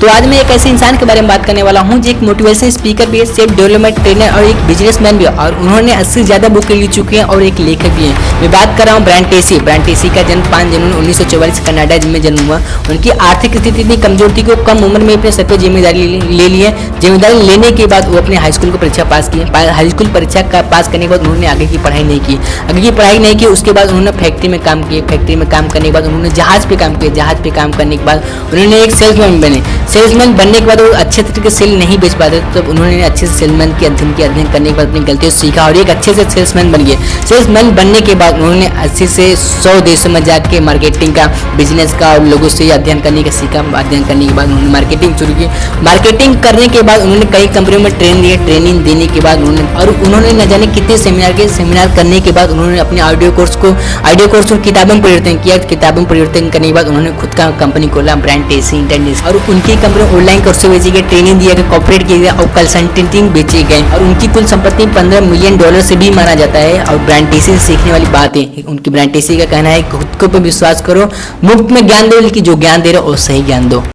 तो आज मैं एक ऐसे इंसान के बारे में बात करने वाला हूं जो एक मोटिवेशन स्पीकर भी है, सेल्फ डेवलपमेंट ट्रेनर और एक बिजनेसमैन भी है और उन्होंने 80 से ज़्यादा बुक लिख चुके हैं और एक लेखक भी हैं। मैं बात कर रहा हूं ब्रायन ट्रेसी। ब्रायन ट्रेसी का जन्म 5 जनवरी 1944 कनाडा में जन्म हुआ। उनकी आर्थिक स्थिति इतनी कमजोर थी कि वो कम उम्र में अपने सर पर जिम्मेदारी ले ली है। जिम्मेदारी लेने के बाद वो अपने हाई स्कूल की परीक्षा पास की। हाई स्कूल परीक्षा का पास करने के बाद उन्होंने आगे की पढ़ाई नहीं की। आगे की पढ़ाई नहीं की उसके बाद उन्होंने फैक्ट्री में काम किए। फैक्ट्री में काम करने के बाद उन्होंने जहाज पे काम किया। जहाज पे काम करने के बाद उन्होंने एक सेल्समैन बने। सेल्समैन बनने के बाद वो अच्छे तरीके से सेल नहीं बेच पाते, तब उन्होंने अच्छे से सेल्समैन की अध्ययन करने के बाद अपनी गलतियों से सीखा और एक अच्छे से सेल्समैन बन गए। सेल्समैन बनने के बाद उन्होंने 80 से 100 देशों में जाके मार्केटिंग का, बिजनेस का और लोगों से अध्ययन करने का सीखा। अध्ययन करने के बाद उन्होंने मार्केटिंग शुरू की। मार्केटिंग करने के बाद उन्होंने कई कंपनियों में ट्रेनिंग देने के बाद उन्होंने न जाने कितने सेमिनार करने के बाद उन्होंने अपने ऑडियो कोर्स को किताबों में परिवर्तन किया। किताबों में परिवर्तन करने के बाद उन्होंने खुद का कंपनी खोला, ब्रायन ट्रेसी इंटरनेशनल, और उनकी कंपनी ऑनलाइन कोर्स बेची गई, ट्रेनिंग दिया गया, कॉर्पोरेट किया गया और कंसल्टिंग बेचे गए और उनकी कुल संपत्ति $15 मिलियन से भी माना जाता है। और ब्रायन ट्रेसी से सीखने वाली बात है, उनकी ब्रायन ट्रेसी का कहना है खुद को पे विश्वास करो, मुफ्त में ज्ञान दो, लेकिन जो ज्ञान दे रहे हो वो सही ज्ञान दो।